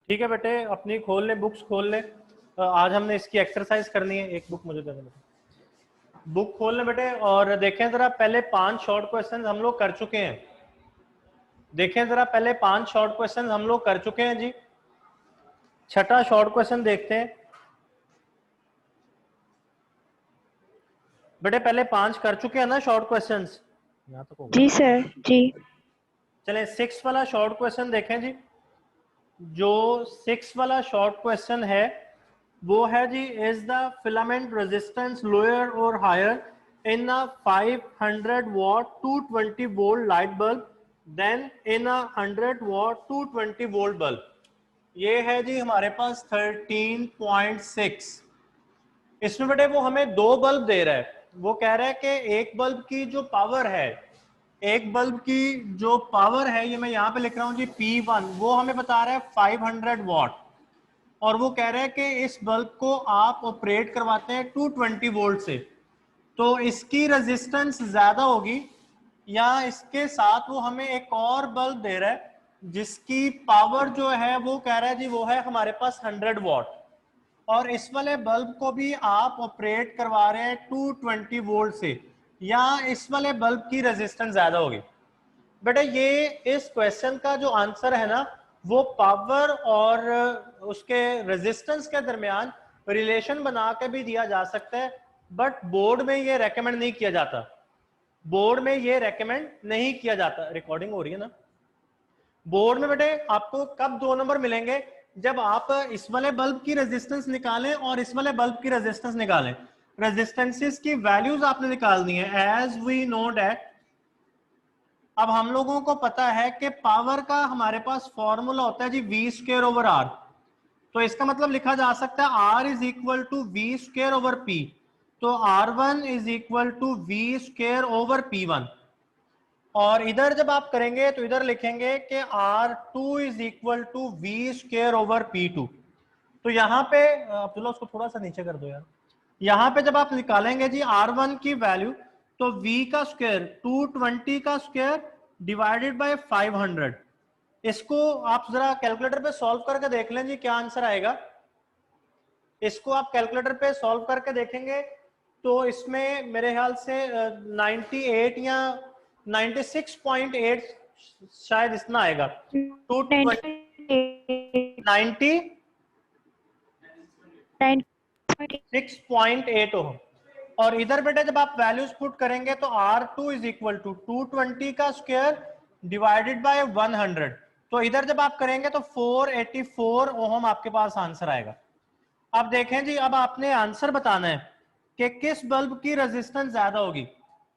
ठीक है बेटे, अपनी खोल ले, बुक्स खोल ले। आज हमने इसकी एक्सरसाइज करनी है। एक बुक मुझे दे दे बेटे, बुक खोल ले बेटे। और देखें जरा, पहले 5 शॉर्ट क्वेश्चन हम लोग कर चुके हैं। देखें जरा, पहले 5 शॉर्ट क्वेश्चन हम लोग कर चुके हैं जी। छठा शॉर्ट क्वेश्चन देखते हैं बेटे। पहले 5 कर चुके हैं ना शॉर्ट क्वेश्चंस, यहाँ तक होगा। जी सर जी। चलें 6 वाला शॉर्ट क्वेश्चन देखें जी। जो 6 वाला शॉर्ट क्वेश्चन है वो है जी, is the filament resistance lower और higher in a 500 watt 220 volt light bulb than in a 100 watt 220 volt bulb. ये है जी हमारे पास 13.6। इसमें बेटे वो हमें 2 बल्ब दे रहा है। वो कह रहा है कि एक बल्ब की जो पावर है, एक बल्ब की जो पावर है, ये मैं यहाँ पे लिख रहा हूँ जी P1, वो हमें बता रहा है 500 वॉट। और वो कह रहा है कि इस बल्ब को आप ऑपरेट करवाते हैं 220 वोल्ट से, तो इसकी रेजिस्टेंस ज्यादा होगी, या इसके साथ वो हमें एक और बल्ब दे रहा है जिसकी पावर जो है वो कह रहा है जी वो है हमारे पास 100 वॉट, और इस वाले बल्ब को भी आप ऑपरेट करवा रहे हैं 220 वोल्ट से, या इस वाले बल्ब की रेजिस्टेंस ज्यादा होगी। बेटा ये इस क्वेश्चन का जो आंसर है ना, वो पावर और उसके रेजिस्टेंस के दरमियान रिलेशन बना के भी दिया जा सकता है, बट बोर्ड में ये रेकमेंड नहीं किया जाता। बोर्ड में ये रेकमेंड नहीं किया जाता। रिकॉर्डिंग हो रही है ना? बोर्ड में बेटे आपको कब 2 नंबर मिलेंगे, जब आप इस वाले बल्ब की रेजिस्टेंस निकालें और इस वाले बल्ब की रेजिस्टेंस निकालें। रेजिस्टेंसेस की वैल्यूज आपने निकालनी है। एज वी नो डैट, अब हम लोगों को पता है कि पावर का हमारे पास फॉर्मूला होता है जी V²/R। तो इसका मतलब लिखा जा सकता है R is equal to V²/P। तो R1 is equal to V²/P1। और इधर जब आप करेंगे तो इधर लिखेंगे कि R2 is equal to V²/P2। तो यहाँ पे अब्दुल्ला उसको थोड़ा सा नीचे कर दो यार। यहाँ पे जब आप निकालेंगे जी R1 की वैल्यू, तो V का स्क्वायर 220 का स्क्वायर डिवाइडेड बाय 500। इसको आप जरा कैलकुलेटर पे सॉल्व करके देख लें जी, क्या आंसर आएगा। इसको आप कैलकुलेटर पे सॉल्व करके देखेंगे तो इसमें मेरे ख्याल से 98 या 96.8 शायद इतना आएगा। 90 6.8 ओम। और इधर बेटा जब आप वैल्यूज पुट करेंगे तो R2 इज इक्वल टू 220 का स्क्वायर डिवाइडेड बाय 100। तो इधर जब आप करेंगे तो 484 ओम आपके पास आंसर आएगा। अब देखें जी, अब आपने आंसर बताना है कि किस बल्ब की रेजिस्टेंस ज्यादा होगी।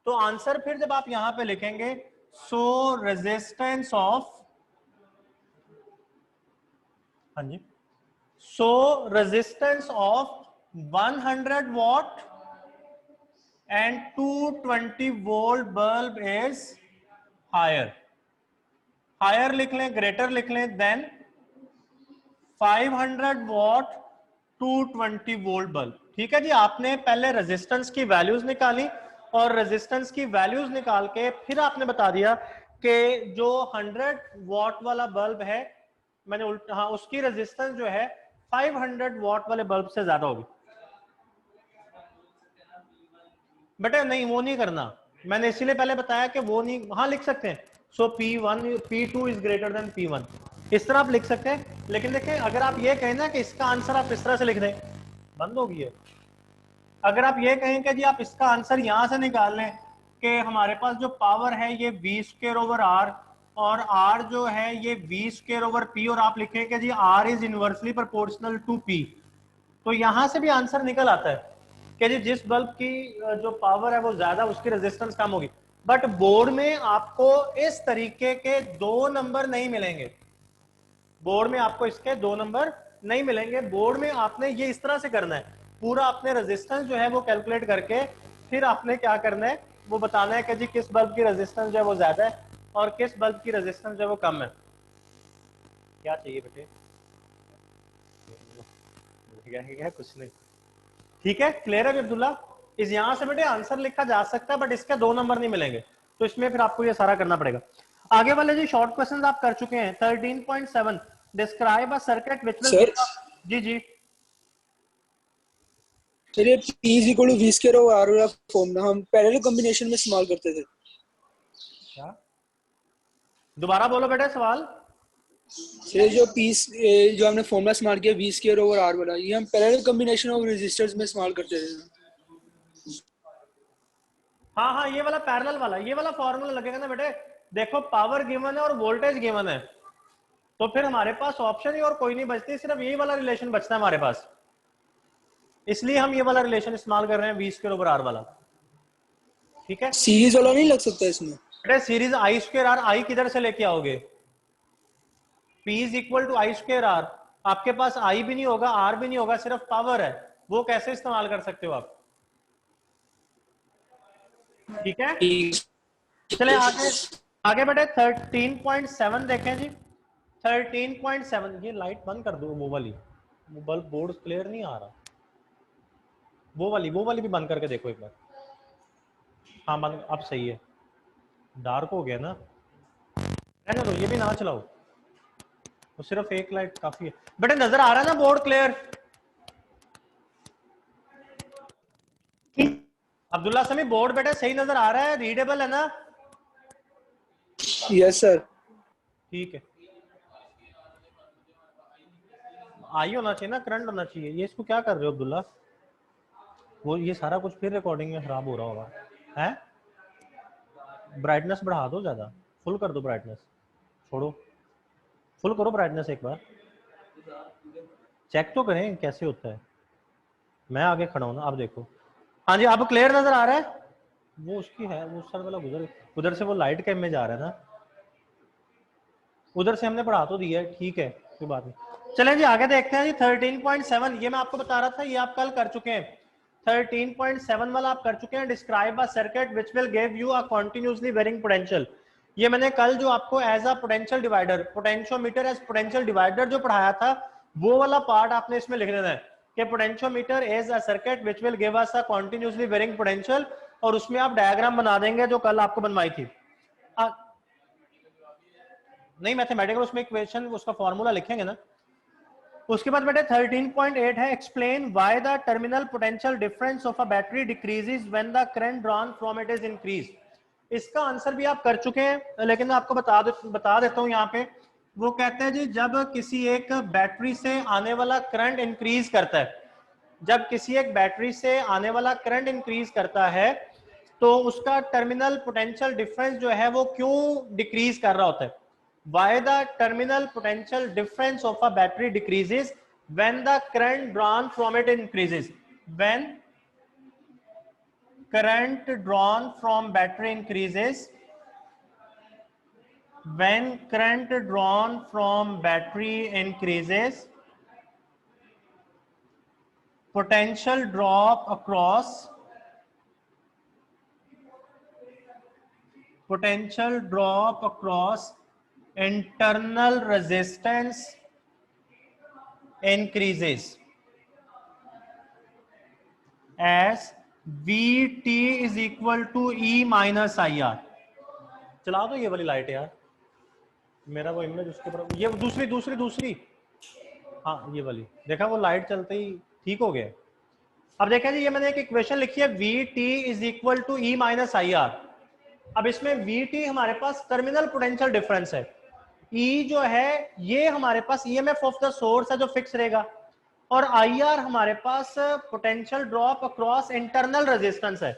तो आंसर फिर जब आप यहां पे लिखेंगे, सो रेजिस्टेंस ऑफ, हाँ जी, so resistance of 100 watt and 220 volt bulb is higher. Higher लिख लें, ग्रेटर लिख लें देन 500 वॉट 220 वोल्ट बल्ब। ठीक है जी, आपने पहले रेजिस्टेंस की वैल्यूज निकाली और रेजिस्टेंस की वैल्यूज निकाल के फिर आपने बता दिया कि जो 100 वॉट वाला बल्ब है, मैंने उल्टा, हाँ, उसकी रेजिस्टेंस जो है 500 वॉट वाले बल्ब से ज्यादा होगी। बेटा नहीं, वो नहीं करना, मैंने इसीलिए पहले बताया कि वो नहीं, हाँ लिख सकते हैं। सो P1 P2 is greater than P1, इस तरह आप लिख सकते हैं। लेकिन देखिए, अगर आप ये कहें ना कि इसका आंसर आप इस तरह से लिख दें, बंद होगी है। अगर आप ये कहें कि जी आप इसका आंसर यहां से निकाल लें कि हमारे पास जो पावर है ये V²/R और R जो है ये V²/P, और आप लिखें कि जी R is inversely proportional to P, तो यहां से भी आंसर निकल आता है कि जी जिस बल्ब की जो पावर है वो ज्यादा, उसकी रेजिस्टेंस कम होगी। बट बोर्ड में आपको इस तरीके के 2 नंबर नहीं मिलेंगे। बोर्ड में आपको इसके 2 नंबर नहीं मिलेंगे। बोर्ड में आपने ये इस तरह से करना है, पूरा अपने रेजिस्टेंस जो है वो कैलकुलेट करके फिर आपने क्या करना है, वो बताना है कि जी किस बल्ब की रेजिस्टेंस जो है वो ज्यादा है और किस बल्ब की रेजिस्टेंस जो है वो कम है। क्या चाहिए बेटे? कुछ नहीं। ठीक है, क्लियर है अब्दुल्ला? इस यहां से बेटे आंसर लिखा जा सकता है, बट इसके 2 नंबर नहीं मिलेंगे, तो इसमें फिर आपको ये सारा करना पड़ेगा। आगे वाले जो शॉर्ट क्वेश्चंस आप कर चुके हैं 13.7, describe a circuit which will sir जी जी सर ये P is equal to V square over R वाला फॉर्मूला हम पैरेलल कॉम्बिनेशन में इस्तेमाल करते थे। क्या, दोबारा बोलो बेटा सवाल। सर ये जो जो हमने फॉर्मूला इस्तेमाल किया V स्क्वायर ओवर R वाला, ये हम पैरेलल कॉम्बिनेशन ऑफ रेजिस्टर्स में इस्तेमाल करते थे। हाँ हाँ, ये वाला पैरेलल वाला, ये वाला फॉर्मूला लगेगा ना बेटे। देखो पावर गिवन है और वोल्टेज गिवन है, तो फिर हमारे पास ऑप्शन ही और कोई नहीं बचती, सिर्फ यही वाला रिलेशन बचता है हमारे पास, इसलिए हम ये वाला रिलेशन इस्तेमाल कर रहे हैं, वी स्क्वायर ओवर आर वाला। ठीक है सीरीज वाला नहीं लग सकता इसमें? बेटे, series I square R, I किधर से लेके आओगे? P is equal to I square R, आपके पास आई भी नहीं होगा आर भी नहीं होगा, सिर्फ पावर है, वो कैसे इस्तेमाल कर सकते हो आप? ठीक है, चले आगे। आगे बेटे 13.7 देखें जी। 13.7, ये लाइट बंद कर दो वो वाली, वो बल्ब बोर्ड क्लियर नहीं आ रहा, वो वाली भी बंद करके देखो एक बार। हाँ बंद, अब सही है, डार्क हो गया ना, रहने दो, ये भी ना चलाओ, तो सिर्फ एक लाइट काफी है। बेटे नजर आ रहा है ना बोर्ड क्लियर? अब्दुल्ला समी बोर्ड बेटे सही नजर आ रहा है, रीडेबल है ना? Yes sir. ठीक है, आई होना चाहिए ना, करंट होना चाहिए। ये इसको क्या कर रहे हो अब्दुल्ला? वो ये सारा कुछ फिर रिकॉर्डिंग में खराब हो रहा होगा है। ब्राइटनेस बढ़ा दो ज्यादा, फुल कर दो ब्राइटनेस, छोड़ो, फुल करो ब्राइटनेस एक बार, चेक तो करें कैसे होता है। मैं आगे खड़ा हूं ना, आप देखो। हाँ जी, अब क्लियर नजर आ रहा है? वो उसकी है, वो उस साइड वाला उधर से वो लाइट के में जा रहा है ना, उधर से हमने पढ़ा तो दिया है, ठीक है कोई बात नहीं। चलें जी आगे देखते हैं जी। 13.7 ये मैं आपको बता रहा था, ये आप कल कर चुके हैं। 13.7 वाला आप कर चुके हैं, describe a circuit which will give you a continuously varying potential. ये मैंने कल जो आपको as a potential divider, potentiometer as potential divider जो पढ़ाया था, वो वाला पार्ट आपने इसमें लिख देना है कि potentiometer is a circuit which will give us a continuously varying potential, और उसमें आप डायग्राम बना देंगे जो कल आपको बनवाई थी। नहीं मैथमेटिकल, उसमें इक्वेशन उसका फॉर्मूला लिखेंगे ना। उसके बाद बेटे 13.8 है, explain why the terminal potential difference of a battery decreases when the current drawn from it is increase. इसका आंसर भी आप कर चुके हैं, लेकिन मैं आपको बता देता हूं यहाँ पे। वो कहते हैं जी, जब किसी एक बैटरी से आने वाला करंट इंक्रीज करता है, जब किसी एक बैटरी से आने वाला करंट इंक्रीज करता है, तो उसका टर्मिनल पोटेंशियल डिफरेंस जो है वो क्यों डिक्रीज कर रहा होता है? Why the terminal potential difference of a battery decreases when the current drawn from it increases? When current drawn from battery increases, when current drawn from battery increases, potential drop across internal resistance increases as VT is equal to E minus IR। चला दो ये वाली light यार, मेरा वो image उसके ऊपर, ये दूसरी दूसरी दूसरी, हाँ ये वाली, देखा वो लाइट चलते ही ठीक हो गया। अब देखा जी, ये मैंने एक इक्वेशन लिखी है, VT is equal to E minus IR। अब इसमें VT हमारे पास टर्मिनल पोटेंशियल डिफरेंस है, E जो है ये हमारे पास EMF ऑफ द सोर्स है जो फिक्स रहेगा, और IR हमारे पास potential drop across internal resistance है।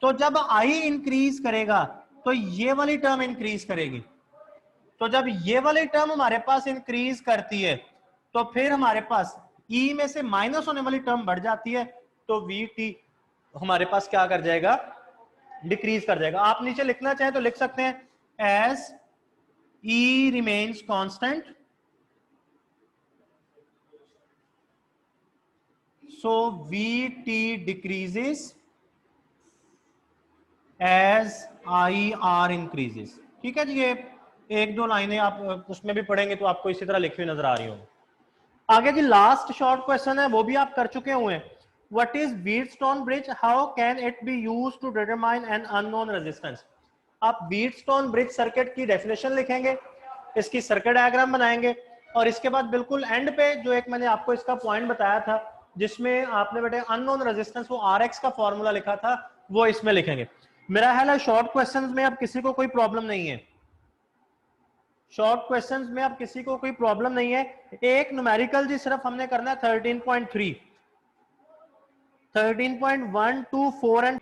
तो जब I इंक्रीज करेगा तो ये वाली टर्म इंक्रीज करेगी, तो जब ये वाली टर्म हमारे पास इंक्रीज करती है तो फिर हमारे पास E में से माइनस होने वाली टर्म बढ़ जाती है, तो VT हमारे पास क्या कर जाएगा? डिक्रीज कर जाएगा। आप नीचे लिखना चाहें तो लिख सकते हैं as E remains constant, so VT decreases as IR increases। ठीक है जी, ये एक दो लाइनें आप उसमें भी पढ़ेंगे तो आपको इसी तरह लिखी हुई नजर आ रही होंगी। आगे जी लास्ट शॉर्ट क्वेश्चन है, वो भी आप कर चुके हुए हैं। What is Wheatstone bridge, how can it be used to determine an unknown resistance. आप व्हीटस्टोन ब्रिज सर्किट की डेफिनेशन लिखेंगे, इसकी सर्किट डायग्राम बनाएंगे, और इसके बाद बिल्कुल एंड पे जो एक मैंने आपको इसका पॉइंट बताया था जिसमें आपने बेटे अननोन रेजिस्टेंस वो RX का फॉर्मूला लिखा था वो इसमें लिखेंगे। मेरा ख्याल है शॉर्ट क्वेश्चंस में अब किसी को कोई प्रॉब्लम नहीं है, शॉर्ट क्वेश्चंस में अब किसी को कोई प्रॉब्लम नहीं है। एक न्यूमेरिकल जी सिर्फ हमने करना है 13.3, 13.1 2 4 एंड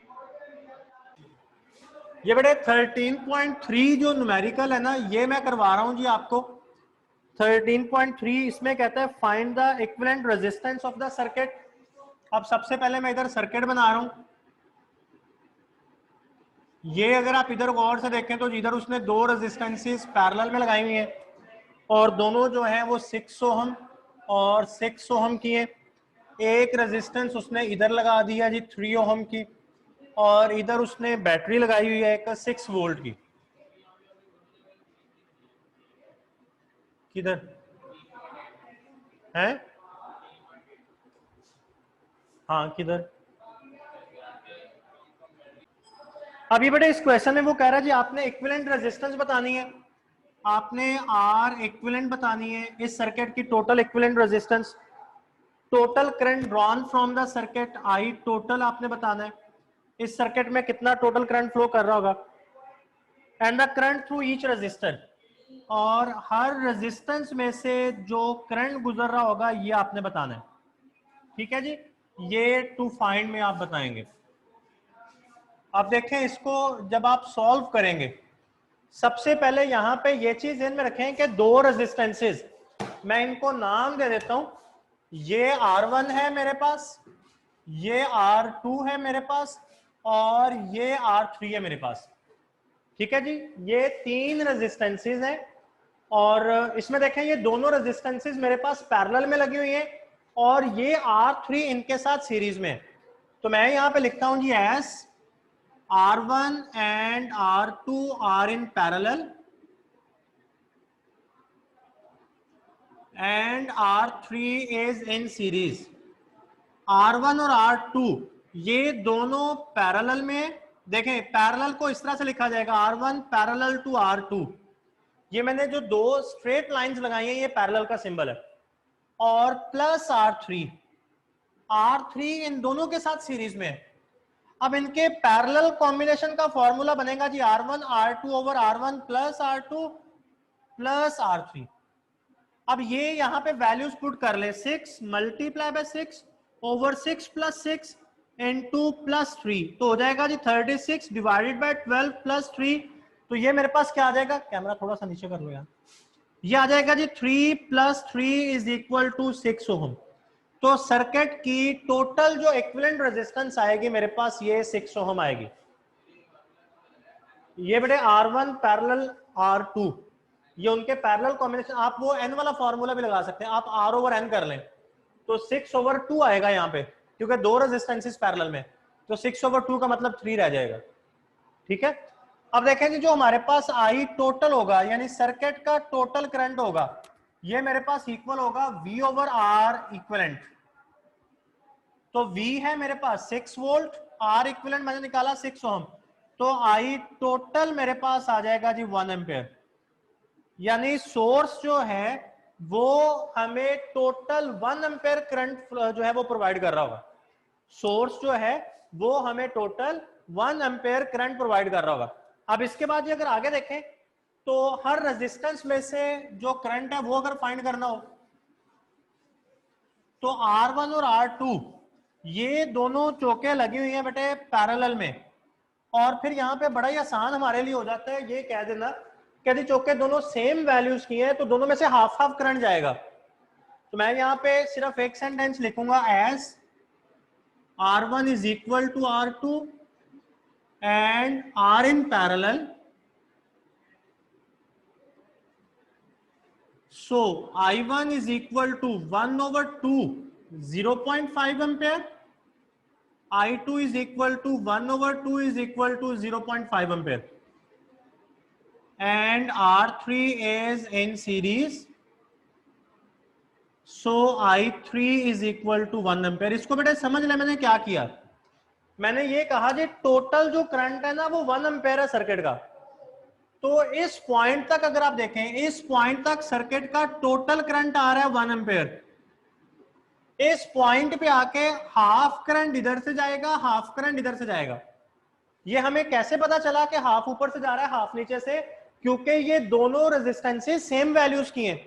ये बेटे 13.3 जो न्यूमेरिकल है ना ये मैं करवा रहा हूं जी आपको। 13.3 इसमें कहता है find the equivalent resistance of the circuit. अब सबसे पहले मैं इधर सर्किट बना रहा हूं, ये अगर आप इधर गौर से देखें तो इधर उसने दो रेजिस्टेंसेस पैरेलल में लगाई हुई हैं और दोनों जो है वो 6 ओहम और 6 ओहम की है। एक रेजिस्टेंस उसने इधर लगा दिया जी 3 ओहम की और इधर उसने बैटरी लगाई हुई है एक 6 वोल्ट की। किधर है? हाँ किधर? अभी बेटे इस क्वेश्चन में वो कह रहा है जी आपने इक्विवेलेंट रेजिस्टेंस बतानी है, आपने R इक्विवेलेंट बतानी है इस सर्किट की total equivalent resistance, total current drawn from the circuit I total आपने बताना है इस सर्किट में कितना टोटल करंट फ्लो कर रहा होगा, and the current through each resistor, और हर रेजिस्टेंस में से जो करंट गुजर रहा होगा ये आपने बताना है। ठीक है जी, ये टू फाइंड में आप बताएंगे। अब देखें इसको जब आप सॉल्व करेंगे सबसे पहले यहां पे ये चीज ध्यान में रखें कि दो रेजिस्टेंसेस, मैं इनको नाम दे देता हूं, ये R1 है मेरे पास, ये R2 है मेरे पास और ये R3 है मेरे पास। ठीक है जी, ये तीन रेजिस्टेंसेस हैं और इसमें देखें ये दोनों रेजिस्टेंसेस मेरे पास पैरेलल में लगी हुई हैं और ये R3 इनके साथ सीरीज में है। तो मैं यहां पे लिखता हूं G S R1 and R2 are in parallel and R3 is in series। R1 और R2 ये दोनों पैरेलल में, देखें पैरेलल को इस तरह से लिखा जाएगा R1 पैरेलल टू R2, ये मैंने जो दो स्ट्रेट लाइंस लगाई हैं ये पैरेलल का सिंबल है, और प्लस R3, R3 इन दोनों के साथ सीरीज में है। अब इनके पैरेलल कॉम्बिनेशन का फॉर्मूला बनेगा जी R1 R2 over R1 plus R2 plus R3। अब ये यहां पे वैल्यूज पुट कर ले, 6 multiply by 6 over 6 plus 6 into plus 3, तो हो जाएगा जी 36 डिवाइडेड बाय 12 प्लस 3, तो ये मेरे पास क्या आ जाएगा, कैमरा थोड़ा सा नीचे कर लो यार, ये आ जाएगा जी 3 प्लस 3 इज इक्वल टू 6 ओम। तो सर्किट की टोटल जो इक्विवेलेंट रेजिस्टेंस आएगी मेरे पास ये 6 ओम आएगी। ये बेटे R1 पैरेलल R2 ये उनके पैरेलल कॉम्बिनेशन, आप वो n वाला फॉर्मूला भी लगा सकते हैं, आप R ओवर n कर लें तो 6 ओवर 2 आएगा यहाँ पे, क्योंकि दो रेजिस्टेंसेस पैरेलल में, तो 6 ओवर 2 का मतलब 3 रह जाएगा। ठीक है, अब देखें जी जो हमारे पास I टोटल होगा यानी सर्किट का टोटल करंट होगा ये मेरे पास इक्वल होगा V ओवर R इक्विवेलेंट। तो V है मेरे पास 6 वोल्ट, R इक्विवेलेंट मैंने निकाला 6 ओम, तो I टोटल मेरे पास आ जाएगा जी 1 एम्पेयर, यानी सोर्स जो है वो हमें टोटल 1 एम्पेयर करंट जो है वो प्रोवाइड कर रहा होगा, सोर्स जो है वो हमें टोटल 1 एम्पेयर करंट प्रोवाइड कर रहा होगा। अब इसके बाद अगर आगे देखें तो हर रेजिस्टेंस में से जो करंट है वो अगर फाइंड करना हो तो R1 और R2 ये दोनों चौके लगी हुई हैं बेटे पैरेलल में, और फिर यहाँ पे बड़ा ही आसान हमारे लिए हो जाता है ये कह देना कि यदि चौके दोनों सेम वैल्यूज की हैं तो दोनों में से हाफ हाफ करंट जाएगा। तो मैं यहाँ पे सिर्फ एक सेंटेंस लिखूंगा as R1 is equal to R2 and R in parallel, so I1 is equal to 1 over 2 0.5 ampere, I2 is equal to 1 over 2 is equal to 0.5 ampere, and R3 is in series, so I3 is equal to 1 ampere। इसको बेटे समझ ले मैंने क्या किया, मैंने ये कहा जी टोटल जो करंट है ना वो 1 एम्पेयर है सर्किट का, तो इस पॉइंट तक अगर आप देखें, इस पॉइंट तक सर्किट का टोटल करंट आ रहा है 1 एम्पेयर। इस पॉइंट पे आके हाफ करंट इधर से जाएगा, हाफ करंट इधर से जाएगा। ये हमें कैसे पता चला कि हाफ ऊपर से जा रहा है हाफ नीचे से? क्योंकि ये दोनों रेजिस्टेंसेस सेम वैल्यूज की हैं।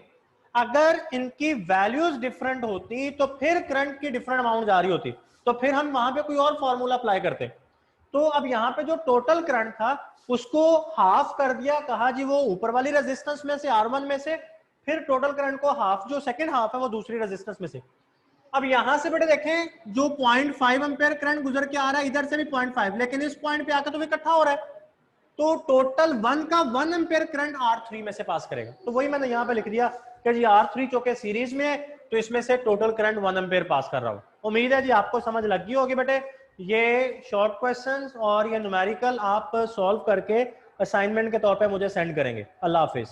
अगर इनकी वैल्यूज डिफरेंट होती तो फिर करंट की डिफरेंट अमाउंट जा रही होती, तो फिर हम वहां पे कोई और फॉर्मूला अप्लाई करते। तो अब यहाँ पे जो टोटल करंट था उसको हाफ कर दिया, कहा जी वो ऊपर वाली रेजिस्टेंस में से R1 में से, फिर टोटल करंट को हाफ, जो सेकंड हाफ है वो दूसरी रेजिस्टेंस में से। अब यहां से बेटे देखें, जो 0.5 एम्पेयर करंट गुजर के आ रहा है इधर से भी 0.5, लेकिन इस पॉइंट पे आकर तो इकट्ठा हो रहा है, तो टोटल 1 का 1 एम्पेयर करंट R3 में से पास करेगा। तो वही मैंने यहां पे लिख दिया कि जी R3 चूंकि सीरीज में है तो इसमें से टोटल करंट 1 एम्पेयर पास कर रहा हूं। उम्मीद है जी आपको समझ लग गई होगी बेटे। ये शॉर्ट क्वेश्चंस और ये न्यूमेरिकल आप सॉल्व करके असाइनमेंट के तौर पे मुझे सेंड करेंगे। अल्लाह हाफिज।